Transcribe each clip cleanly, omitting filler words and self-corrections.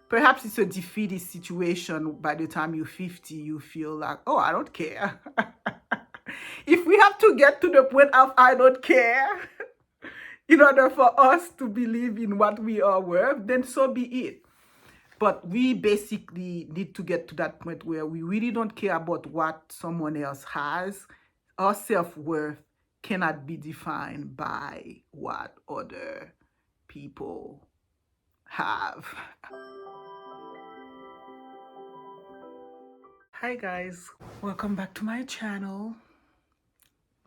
Perhaps it's a defeatist situation. By the time you're 50, you feel like, oh, I don't care. If we have to get to the point of I don't care in order for us to believe in what we are worth, then so be it. But we basically need to get to that point where we really don't care about what someone else has. Our self-worth cannot be defined by what other people have. Hi guys, welcome back to my channel.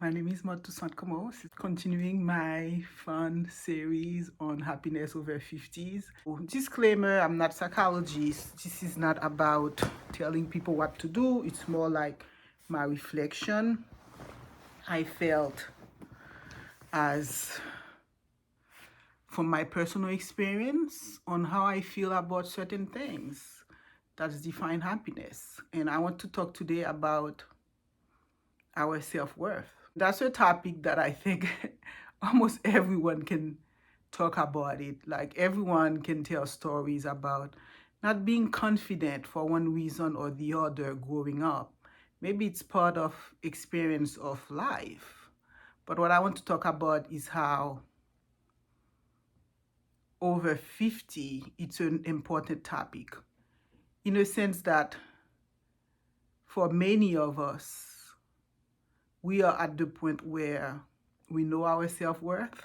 My name is Motusant Komos. Continuing my fun series on happiness over 50s. Disclaimer, I'm not a psychologist. This is not about telling people what to do. It's more like my reflection. I felt as from my personal experience on how I feel about certain things that define happiness. And I want to talk today about our self-worth. That's a topic that I think almost everyone can talk about it. Like everyone can tell stories about not being confident for one reason or the other growing up. Maybe it's part of experience of life. But what I want to talk about is how over 50, it's an important topic in a sense that for many of us, we are at the point where we know our self-worth.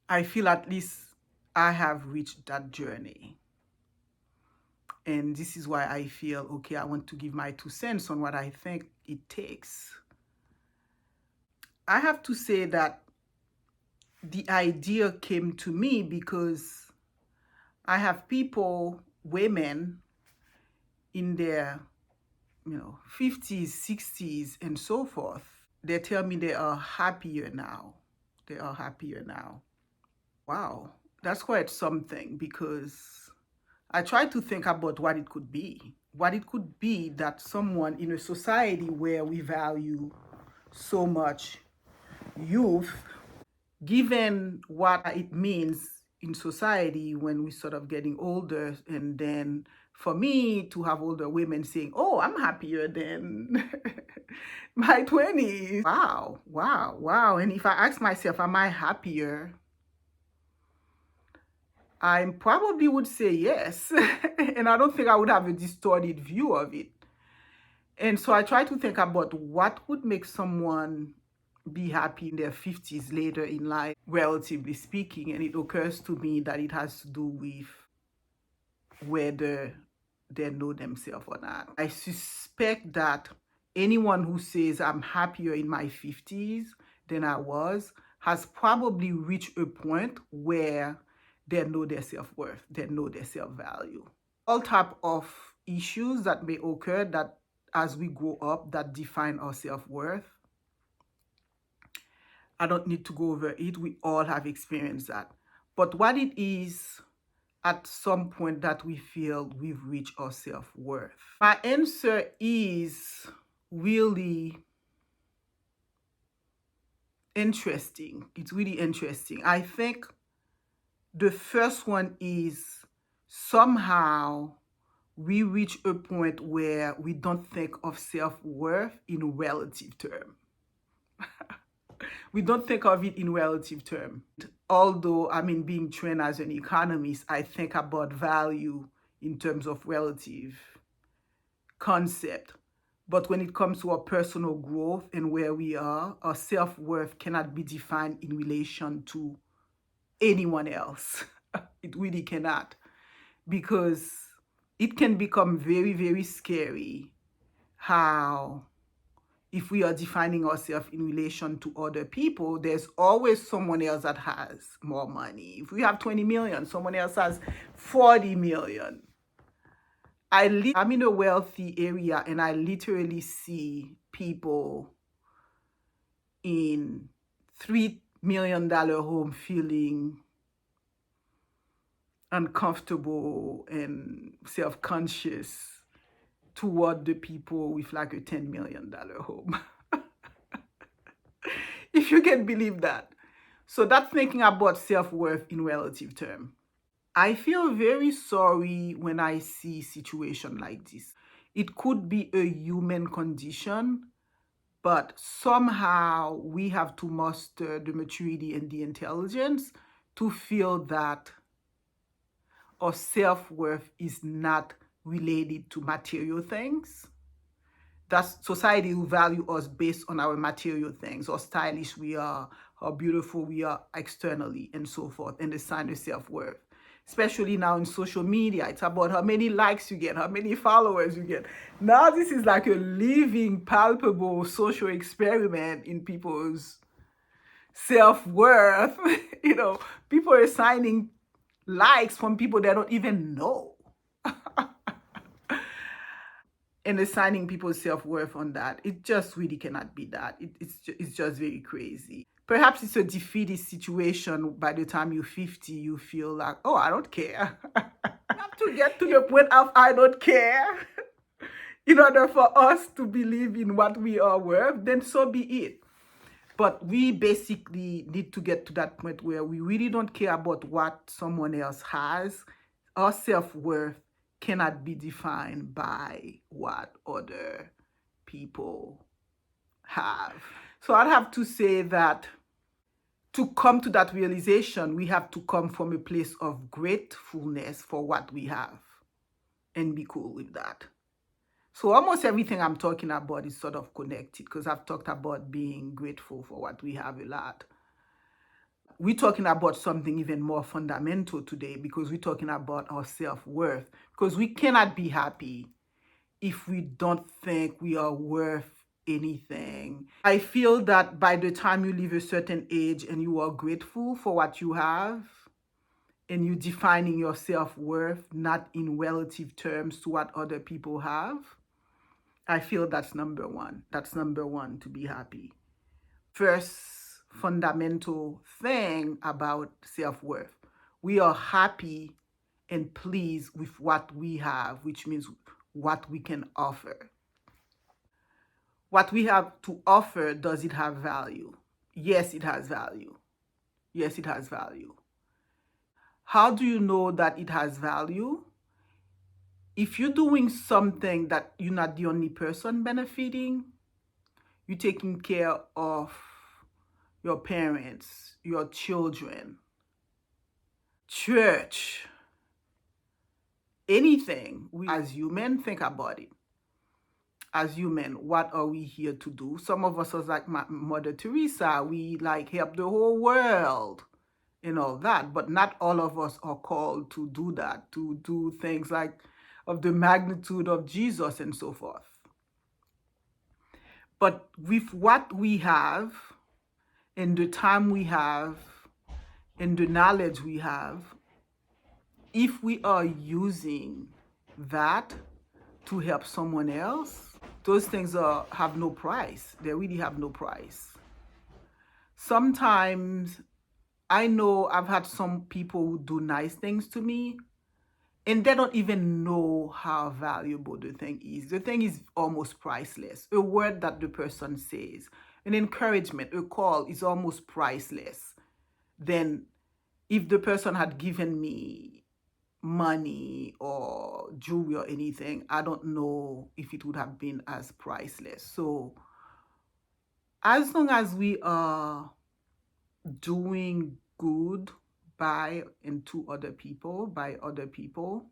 I feel at least I have reached that journey. And this is why I feel, okay, I want to give my 2 cents on what I think it takes. I have to say that the idea came to me because I have people, women in their 50s, 60s, and so forth. They tell me they are happier now. They are happier now. Wow, that's quite something, because I try to think about what it could be. What it could be that someone in a society where we value so much youth, given what it means in society when we sort of getting older, and then for me to have older women saying, oh, I'm happier than my 20s. Wow, wow, wow. And if I ask myself, am I happier? I probably would say yes. And I don't think I would have a distorted view of it. And so I try to think about what would make someone be happy in their 50s later in life, relatively speaking. And it occurs to me that it has to do with whether they know themselves or not. I suspect that anyone who says I'm happier in my 50s than I was has probably reached a point where they know their self-worth, they know their self-value. All type of issues that may occur that as we grow up that define our self-worth. I don't need to go over it. We all have experienced that. But what it is at some point that we feel we've reached our self-worth. My answer is really interesting. It's really interesting. I think the first one is somehow we reach a point where we don't think of self-worth in relative terms. We don't think of it in relative terms. Although, being trained as an economist, I think about value in terms of relative concept. But when it comes to our personal growth and where we are, our self-worth cannot be defined in relation to anyone else. It really cannot. Because it can become very, very scary how if we are defining ourselves in relation to other people, there's always someone else that has more money. If we have 20 million, someone else has 40 million. I'm in a wealthy area and I literally see people in $3 million home feeling uncomfortable and self-conscious toward the people with like a $10 million home. If you can believe that. So that's thinking about self-worth in relative terms. I feel very sorry when I see situation like this. It could be a human condition, but somehow we have to muster the maturity and the intelligence to feel that our self-worth is not related to material things. That society will value us based on our material things, how stylish we are, how beautiful we are externally, and so forth, and the sign of self-worth. Especially now in social media, it's about how many likes you get, how many followers you get. Now this is like a living, palpable social experiment in people's self-worth. People are signing likes from people they don't even know, and assigning people's self-worth on that. It just really cannot be that. It's just very crazy. Perhaps it's a defeatist situation. By the time you're 50, you feel like, oh, I don't care. You have to get to the point of I don't care in order for us to believe in what we are worth, then so be it. But we basically need to get to that point where we really don't care about what someone else has. Our self-worth cannot be defined by what other people have. So I'd have to say that to come to that realization, we have to come from a place of gratefulness for what we have and be cool with that. So almost everything I'm talking about is sort of connected, because I've talked about being grateful for what we have a lot. We're talking about something even more fundamental today, because we're talking about our self-worth, because we cannot be happy if we don't think we are worth anything. I feel that by the time you leave a certain age and you are grateful for what you have, and you defining your self-worth not in relative terms to what other people have, I feel that's number one. That's number one, to be happy. First fundamental thing about self-worth. We are happy and pleased with what we have, which means what we can offer. What we have to offer, does it have value? Yes, it has value. Yes, it has value. How do you know that it has value? If you're doing something that you're not the only person benefiting, you're taking care of your parents, your children, church, anything. We as human, think about it. As human, what are we here to do? Some of us are like Mother Teresa. We like help the whole world and all that, but not all of us are called to do that, to do things like of the magnitude of Jesus and so forth. But with what we have, and the time we have, and the knowledge we have, if we are using that to help someone else, those things have no price. They really have no price. Sometimes I know I've had some people who do nice things to me, and they don't even know how valuable the thing is. The thing is almost priceless. A word that the person says, an encouragement, a call is almost priceless. Then if the person had given me money or jewelry or anything, I don't know if it would have been as priceless. So as long as we are doing good by and to other people, by other people,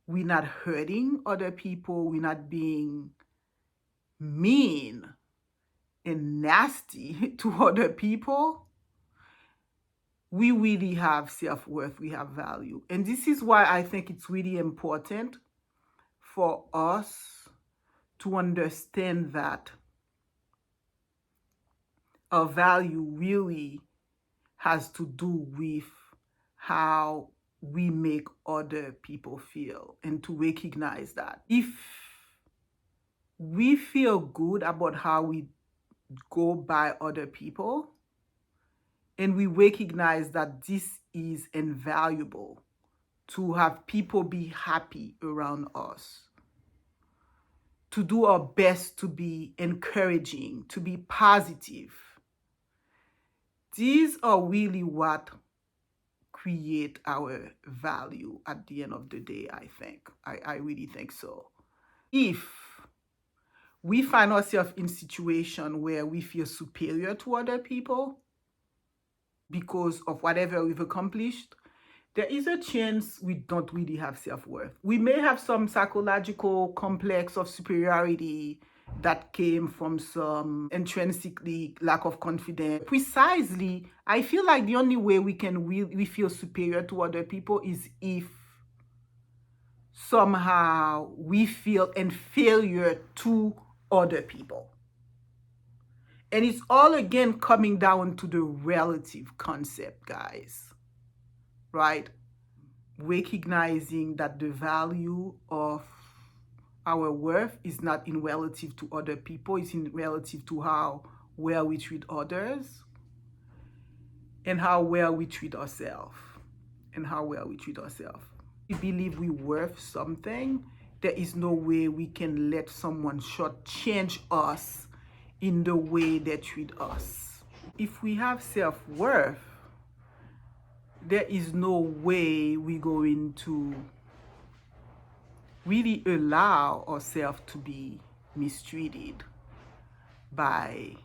we're not hurting other people, we're not being mean and nasty to other people, we really have self-worth, we have value. And this is why I think it's really important for us to understand that our value really has to do with how we make other people feel, and to recognize that if we feel good about how we go by other people, and we recognize that this is invaluable to have people be happy around us, to do our best to be encouraging, to be positive. These are really what create our value at the end of the day, I think. I really think so. If we find ourselves in situation where we feel superior to other people because of whatever we've accomplished, there is a chance we don't really have self-worth. We may have some psychological complex of superiority that came from some intrinsically lack of confidence. Precisely, I feel like the only way we feel superior to other people is if somehow we feel inferior to other people. And it's all again coming down to the relative concept, guys, right? Recognizing that the value of our worth is not in relative to other people, it's in relative to how well we treat others and how well we treat ourselves. We believe we're worth something, there is no way we can let someone shortchange us in the way they treat us. If we have self-worth, there is no way we're going to really allow ourselves to be mistreated by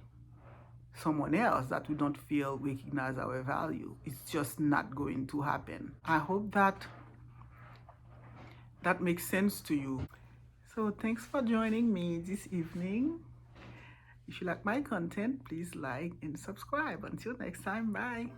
someone else that we don't feel recognize our value. It's just not going to happen. I hope that makes sense to you. So thanks for joining me this evening. If you like my content, please like and subscribe. Until next time, bye.